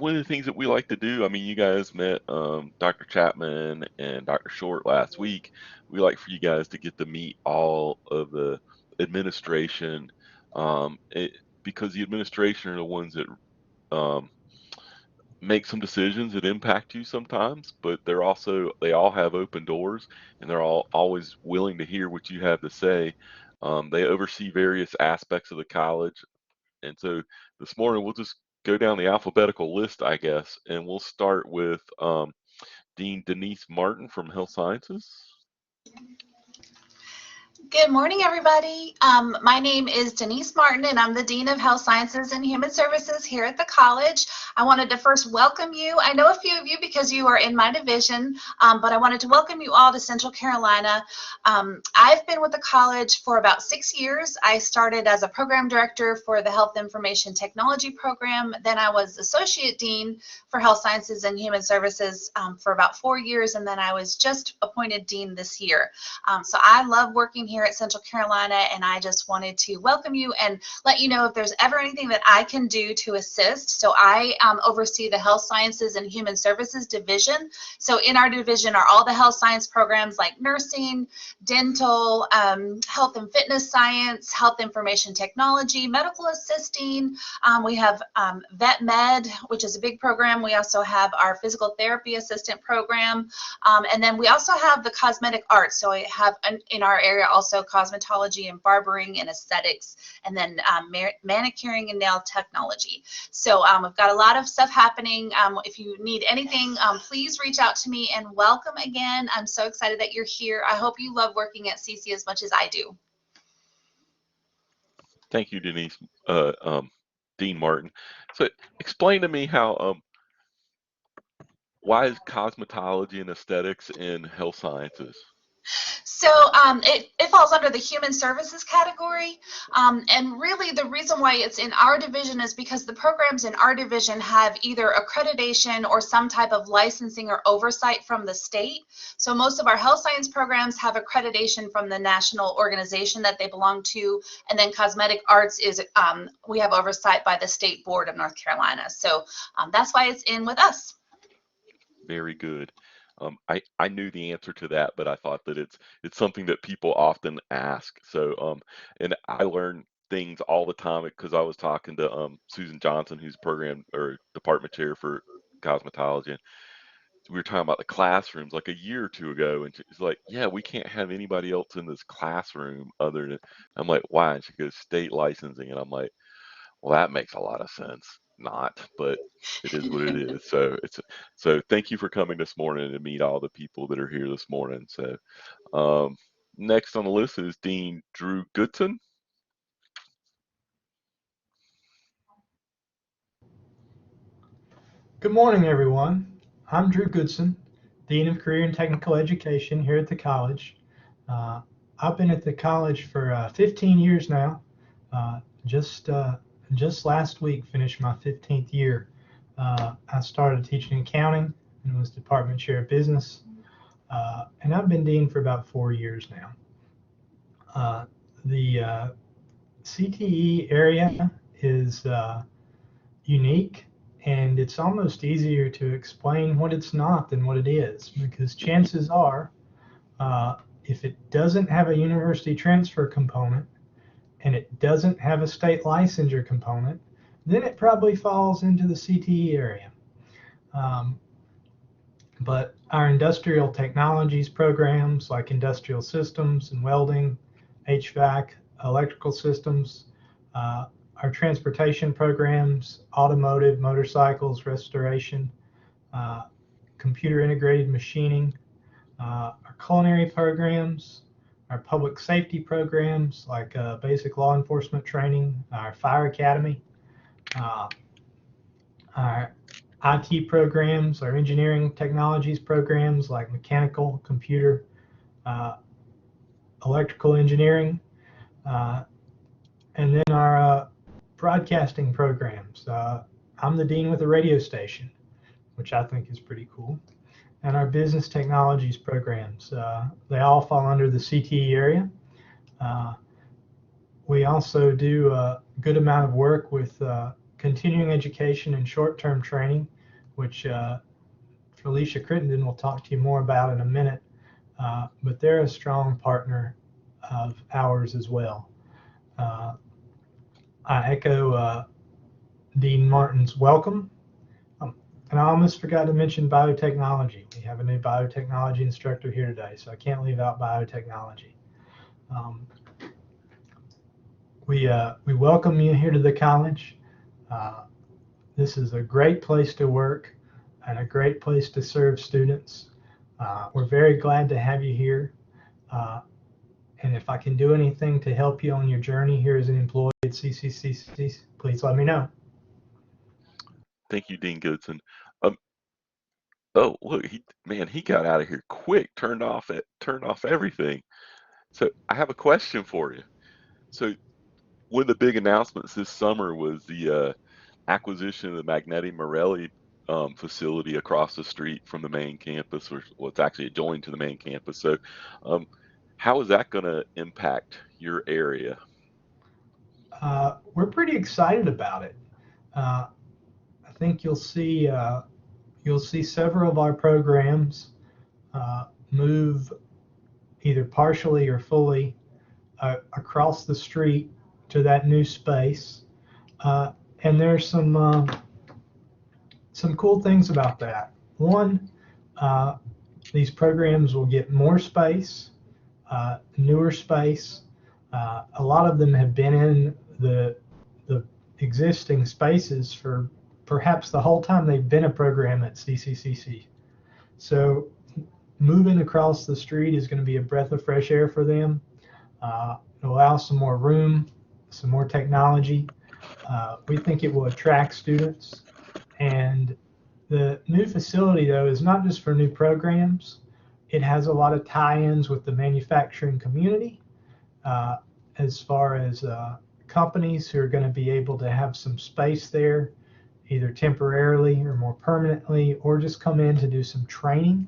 one of the things that we like to do, I mean, you guys met Dr. Chapman and Dr. Short last week. We like for you guys to get to meet all of the administration, um, it, because the administration are the ones that um, make some decisions that impact you sometimes, but they all have open doors, and they're all always willing to hear what you have to say. They oversee various aspects of the college, and so this morning we'll just go down the alphabetical list, I guess, and we'll start with Dean Denise Martin from Health Sciences. Good morning, everybody. My name is Denise Martin, and I'm the Dean of Health Sciences and Human Services here at the college. I wanted to first welcome you. I know a few of you because you are in my division, but I wanted to welcome you all to Central Carolina. I've been with the college for about 6 years. I started as a program director for the Health Information Technology program. Then I was Associate Dean for Health Sciences and Human Services for about 4 years, and then I was just appointed Dean this year. So I love working here at Central Carolina, and I just wanted to welcome you and let you know if there's ever anything that I can do to assist. So I oversee the Health Sciences and Human Services division. So in our division are all the health science programs like nursing, dental, health and fitness science, health information technology, medical assisting. We have Vet Med, which is a big program. We also have our physical therapy assistant program. And then we also have the cosmetic arts. So we have in our area also cosmetology and barbering and aesthetics, and then manicuring and nail technology. So we've got a lot of stuff happening. If you need anything, please reach out to me, and welcome again. I'm so excited that you're here. I hope you love working at CC as much as I do. Thank you, Denise, Dean Martin. So explain to me how why is cosmetology and aesthetics in health sciences? So it falls under the human services category, and really the reason why it's in our division is because the programs in our division have either accreditation or some type of licensing or oversight from the state. So most of our health science programs have accreditation from the national organization that they belong to, and then cosmetic arts is we have oversight by the State Board of North Carolina. So that's why it's in with us. Very good. I knew the answer to that, but I thought that it's something that people often ask. So and I learn things all the time because I was talking to Susan Johnson, who's program or department chair for cosmetology, and we were talking about the classrooms like a year or two ago, and she's like, "Yeah, we can't have anybody else in this classroom other than." I'm like, "Why?" And she goes, "State licensing," and I'm like, "Well, that makes a lot of sense." Not, but it is what it is. So thank you for coming this morning to meet all the people that are here this morning. So next on the list is Dean Drew Goodson. Good morning, everyone. I'm Drew Goodson, Dean of Career and Technical Education here at the college. I've been at the college for 15 years now. Just last week finished my 15th year. I started teaching accounting and was department chair of business. And I've been dean for about 4 years now. The CTE area is unique, and it's almost easier to explain what it's not than what it is, because chances are if it doesn't have a university transfer component and it doesn't have a state licensure component, then it probably falls into the CTE area. But our industrial technologies programs like industrial systems and welding, HVAC, electrical systems, our transportation programs, automotive, motorcycles, restoration, computer integrated machining, our culinary programs, our public safety programs like basic law enforcement training, our fire academy, our IT programs, our engineering technologies programs like mechanical, computer, electrical engineering, and then our broadcasting programs. I'm the dean with a radio station, which I think is pretty cool. And our business technologies programs. They all fall under the CTE area. We also do a good amount of work with continuing education and short-term training, which Felicia Crittenden will talk to you more about in a minute, but they're a strong partner of ours as well. I echo Dean Martin's welcome. And I almost forgot to mention biotechnology. We have a new biotechnology instructor here today, so I can't leave out biotechnology. We welcome you here to the college. This is a great place to work and a great place to serve students. We're very glad to have you here. And if I can do anything to help you on your journey here as an employee at CCCC, please let me know. Thank you, Dean Goodson. Oh, look, he got out of here quick. Turned off everything. So I have a question for you. So one of the big announcements this summer was the acquisition of the Magnetic Morelli facility across the street from the main campus, or well, it's actually adjoined to the main campus. So how is that going to impact your area? We're pretty excited about it. I think you'll see several of our programs move either partially or fully across the street to that new space. And there's some cool things about that. One, these programs will get more space, newer space. A lot of them have been in the existing spaces for perhaps the whole time they've been a program at CCCC. So moving across the street is going to be a breath of fresh air for them. It'll allow some more room, some more technology. We think it will attract students. And the new facility, though, is not just for new programs. It has a lot of tie-ins with the manufacturing community, as far as companies who are going to be able to have some space there, either temporarily or more permanently, or just come in to do some training.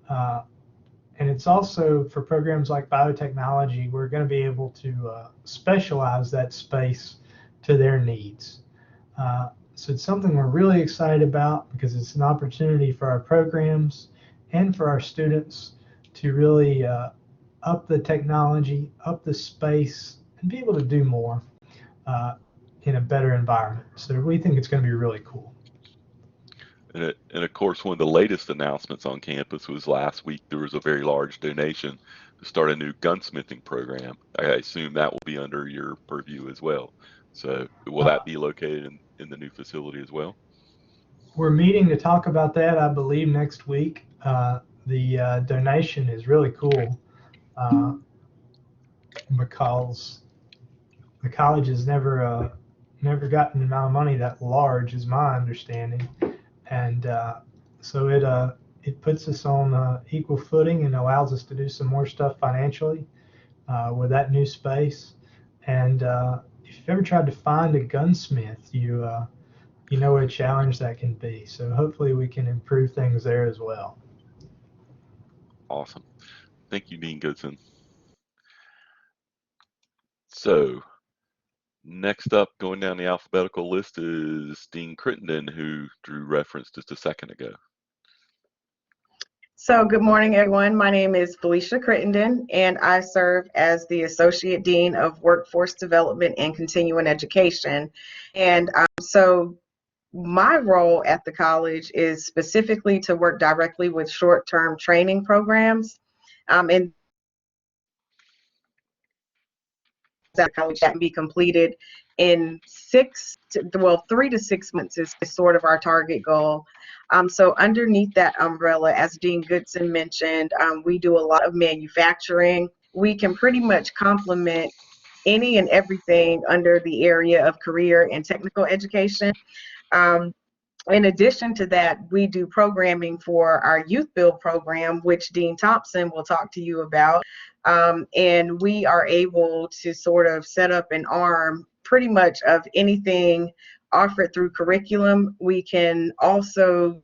And it's also for programs like biotechnology, we're going to be able to specialize that space to their needs. So it's something we're really excited about because it's an opportunity for our programs and for our students to really up the technology, up the space, and be able to do more in a better environment. So we think it's going to be really cool. And of course, one of the latest announcements on campus was last week there was a very large donation to start a new gunsmithing program. I assume that will be under your purview as well. So will that be located in the new facility as well? We're meeting to talk about that, I believe, next week. The donation is really cool because the college has never gotten an amount of money that large, is my understanding, and so it puts us on equal footing and allows us to do some more stuff financially with that new space. And if you've ever tried to find a gunsmith, you know what a challenge that can be. So hopefully we can improve things there as well. Awesome. Thank you, Dean Goodson. So next up, going down the alphabetical list, is Steen Crittenden, who Drew referenced just a second ago. So good morning, everyone. My name is Felicia Crittenden, and I serve as the Associate Dean of Workforce Development and Continuing Education. And so my role at the college is specifically to work directly with short-term training programs. And that college can be completed in 3 to 6 months is sort of our target goal. So underneath that umbrella, as Dean Goodson mentioned, we do a lot of manufacturing. We can pretty much complement any and everything under the area of career and technical education. In addition to that, we do programming for our Youth Build program, which Dean Thompson will talk to you about. And we are able to sort of set up an arm pretty much of anything offered through curriculum. We can also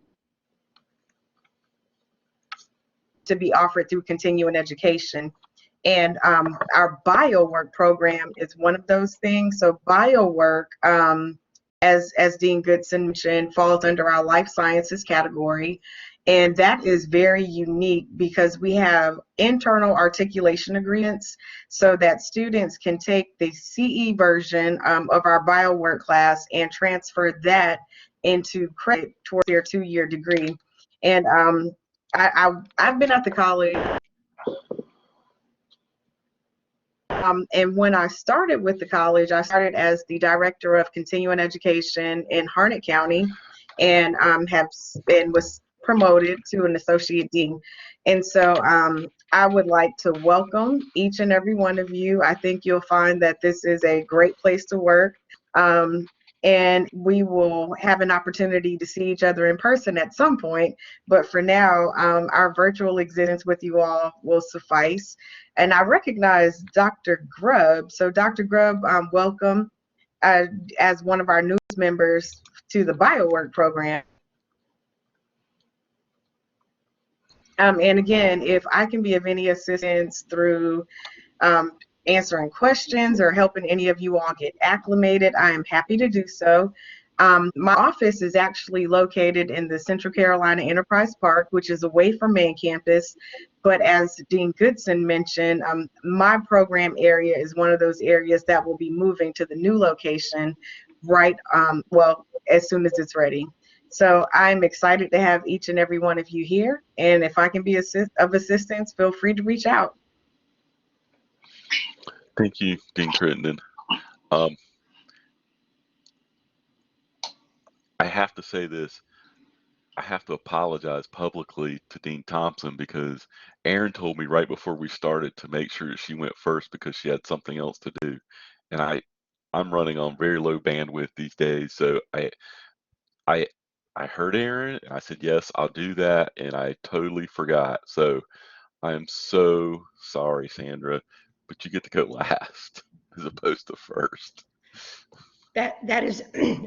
to be offered through continuing education. And our bio work program is one of those things. So bio work as Dean Goodson mentioned, falls under our life sciences category. And that is very unique because we have internal articulation agreements so that students can take the CE version of our biowork class and transfer that into credit towards their 2-year degree. And I've been at the college. And when I started with the college, I started as the director of continuing education in Harnett County, and was promoted to an associate dean. And so I would like to welcome each and every one of you. I think you'll find that this is a great place to work. And we will have an opportunity to see each other in person at some point. But for now, our virtual existence with you all will suffice. And I recognize Dr. Grubb. So Dr. Grubb, welcome as one of our newest members to the BioWork program. And again, if I can be of any assistance through answering questions or helping any of you all get acclimated, I am happy to do so. My office is actually located in the Central Carolina Enterprise Park, which is away from main campus. But as Dean Goodson mentioned, my program area is one of those areas that will be moving to the new location well, as soon as it's ready. So I'm excited to have each and every one of you here. And if I can be of assistance, feel free to reach out. Thank you, Dean Crittenden. I have to say this. I have to apologize publicly to Dean Thompson because Erin told me right before we started to make sure that she went first because she had something else to do. And I'm running on very low bandwidth these days. So I heard Erin and I said, yes, I'll do that. And I totally forgot. So I am so sorry, Sandra, but you get to go last as opposed to first. That is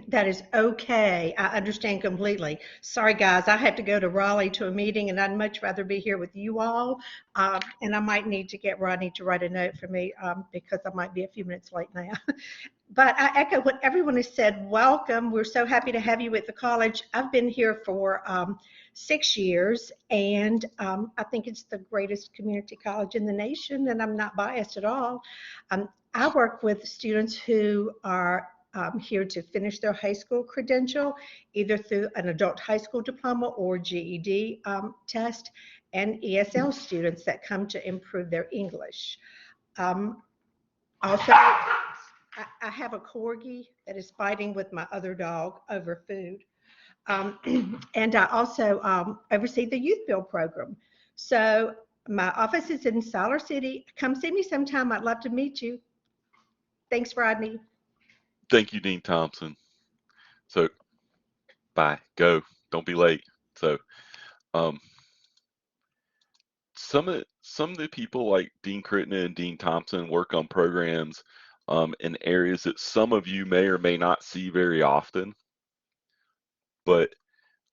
that is okay. I understand completely. Sorry, guys, I had to go to Raleigh to a meeting, and I'd much rather be here with you all. And I might need to get Rodney to write a note for me because I might be a few minutes late now. But I echo what everyone has said. Welcome. We're so happy to have you at the college. I've been here for 6 years, and I think it's the greatest community college in the nation, and I'm not biased at all. I work with students who are here to finish their high school credential, either through an adult high school diploma or GED test, and ESL students that come to improve their English. Also, I have a corgi that is fighting with my other dog over food. And I also oversee the youth build program. So my office is in Siler City. Come see me sometime. I'd love to meet you. Thanks, Rodney. Thank you, Dean Thompson. So, bye. Go. Don't be late. So, some of the people like Dean Crittenden and Dean Thompson work on programs in areas that some of you may or may not see very often. But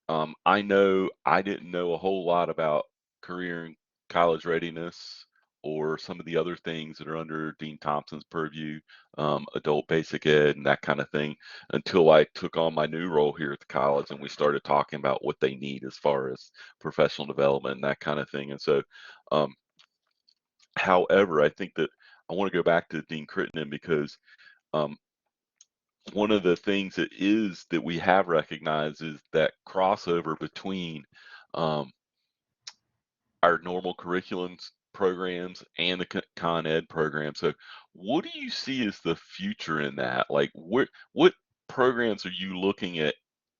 I know I didn't know a whole lot about career and college readiness or some of the other things that are under Dean Thompson's purview, adult basic ed and that kind of thing, until I took on my new role here at the college and we started talking about what they need as far as professional development and that kind of thing. And so, however, I think that I want to go back to Dean Crittenden because one of the things that we have recognized is that crossover between our normal curriculums programs and the Con Ed program. So what do you see as the future in that? Like what programs are you looking at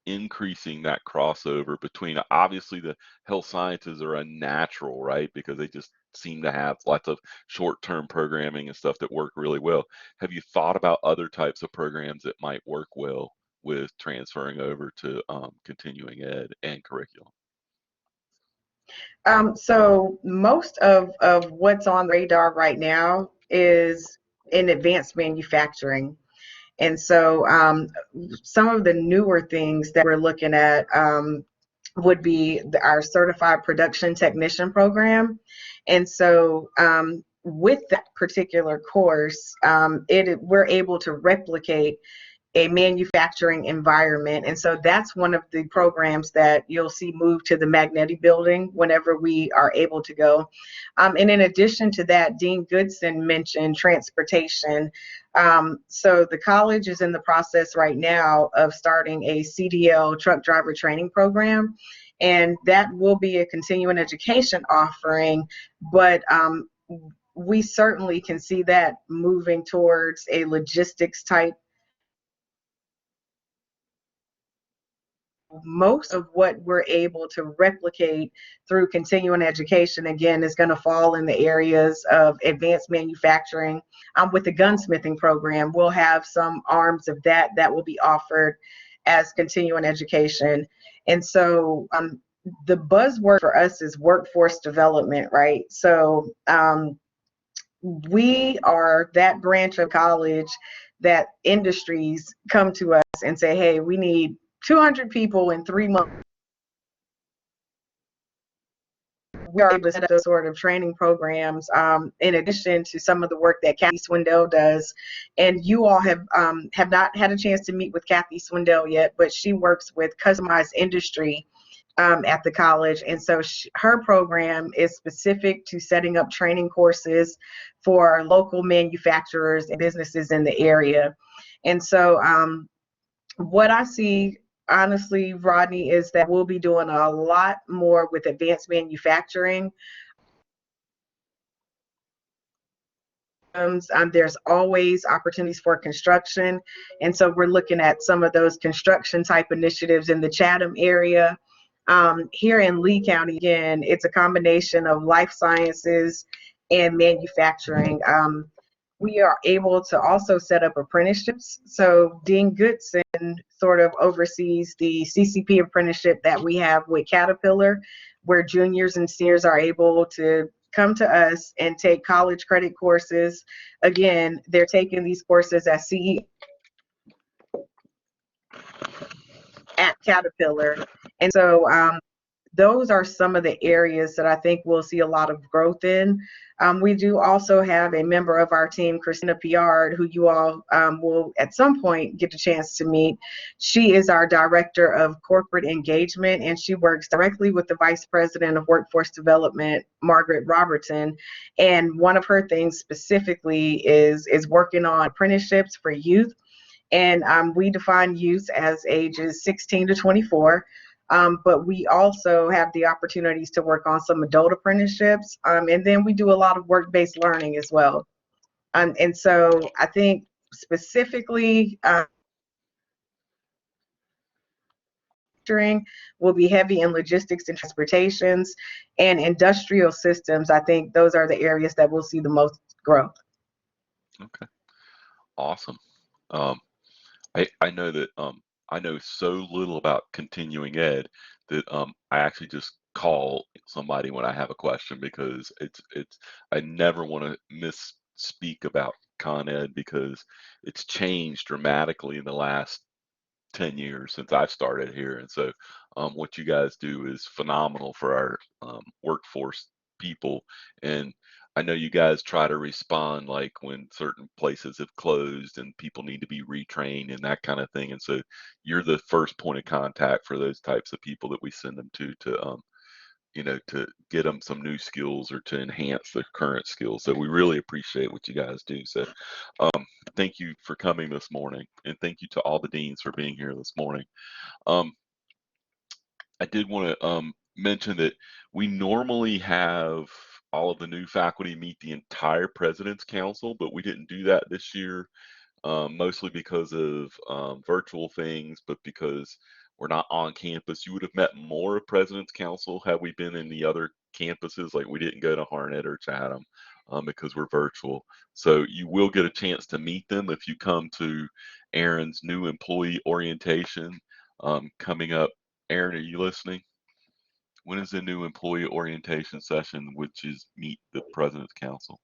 increasing that crossover between? Obviously the health sciences are a natural, right? Because they just seem to have lots of short-term programming and stuff that work really well. Have you thought about other types of programs that might work well with transferring over to continuing ed and curriculum? So most of what's on the radar right now is in advanced manufacturing. And so some of the newer things that we're looking at would be our certified production technician program. And so with that particular course, we're able to replicate a manufacturing environment. And so that's one of the programs that you'll see move to the Magnetic building whenever we are able to go. And in addition to that, Dean Goodson mentioned transportation. So the college is in the process right now of starting a CDL truck driver training program, and that will be a continuing education offering, but we certainly can see that moving towards a logistics type. Most of what we're able to replicate through continuing education, again, is going to fall in the areas of advanced manufacturing. With the gunsmithing program, we'll have some arms of that will be offered as continuing education. And so the buzzword for us is workforce development, right? So we are that branch of college that industries come to us and say, hey, we need 200 people in 3 months. We are able to set up those sort of training programs in addition to some of the work that Kathy Swindell does. And you all have not had a chance to meet with Kathy Swindell yet, but she works with customized industry at the college. And so her program is specific to setting up training courses for local manufacturers and businesses in the area. And so what I see, honestly, Rodney, is that we'll be doing a lot more with advanced manufacturing. There's always opportunities for construction. And so we're looking at some of those construction type initiatives in the Chatham area. Here in Lee County, again, it's a combination of life sciences and manufacturing. We are able to also set up apprenticeships. So Dean Goodson sort of oversees the CCP apprenticeship that we have with Caterpillar, where juniors and seniors are able to come to us and take college credit courses. Again, they're taking these courses at CE at Caterpillar. And so those are some of the areas that I think we'll see a lot of growth in. We do also have a member of our team, Christina Piard, who you all will at some point get a chance to meet. She is our Director of Corporate Engagement, and she works directly with the Vice President of Workforce Development, Margaret Robertson. And one of her things specifically is working on apprenticeships for youth. And we define youth as ages 16 to 24. But we also have the opportunities to work on some adult apprenticeships. And then we do a lot of work-based learning as well. And so I think specifically will be heavy in logistics and transportations and industrial systems. I think those are the areas that we'll see the most growth. Okay, awesome. I know that I know so little about continuing ed that I actually just call somebody when I have a question, because it's I never want to misspeak about Con Ed, because it's changed dramatically in the last 10 years since I've started here. And so what you guys do is phenomenal for our workforce people. And I know you guys try to respond like when certain places have closed and people need to be retrained and that kind of thing. And so you're the first point of contact for those types of people that we send them to you know, to get them some new skills or to enhance their current skills. So we really appreciate what you guys do. So thank you for coming this morning, and thank you to all the deans for being here this morning. I did want to mention that we normally have all of the new faculty meet the entire President's Council, but we didn't do that this year, mostly because of virtual things, but because we're not on campus. You would have met more of President's Council had we been in the other campuses. Like, we didn't go to Harnett or Chatham because we're virtual. So you will get a chance to meet them if you come to Aaron's new employee orientation coming up. Aaron, are you listening? When is the new employee orientation session, which is meet the President's Council?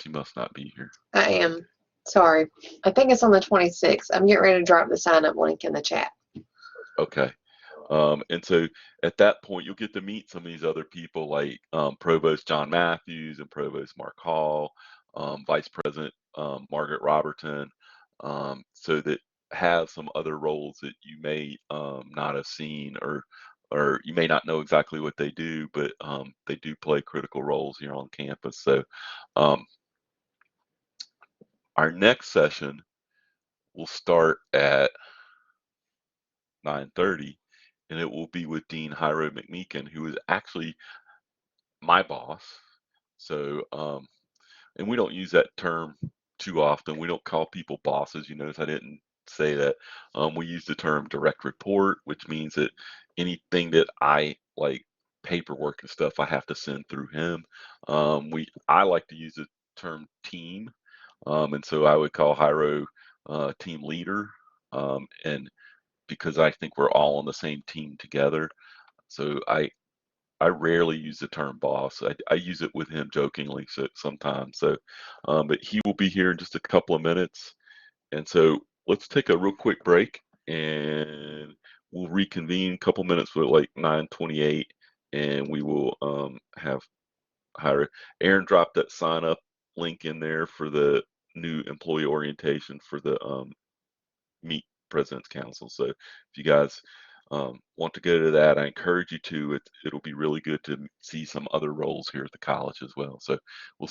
She must not be here. I am. Sorry. I think it's on the 26th. I'm getting ready to drop the sign up link in the chat. Okay. And so at that point, you'll get to meet some of these other people like Provost John Matthews and Provost Mark Hall, Vice President Margaret Robertson, so that have some other roles that you may not have seen, or you may not know exactly what they do, but they do play critical roles here on campus. So our next session will start at 9:30, and it will be with Dean Hyro McMeekin, who is actually my boss. So, and we don't use that term too often. We don't call people bosses. You notice I didn't say that. We use the term direct report, which means that anything that I like paperwork and stuff, I have to send through him. I like to use the term team, and so I would call Hyro team leader, and because I think we're all on the same team together. So I rarely use the term boss. I use it with him jokingly sometimes. So, but he will be here in just a couple of minutes. And so let's take a real quick break, and we'll reconvene a couple minutes with like 9:28, and we will have hire Aaron drop that sign up link in there for the new employee orientation for the Meet President's Council. So if you guys want to go to that, I encourage you to. It'll be really good to see some other roles here at the college as well. So we'll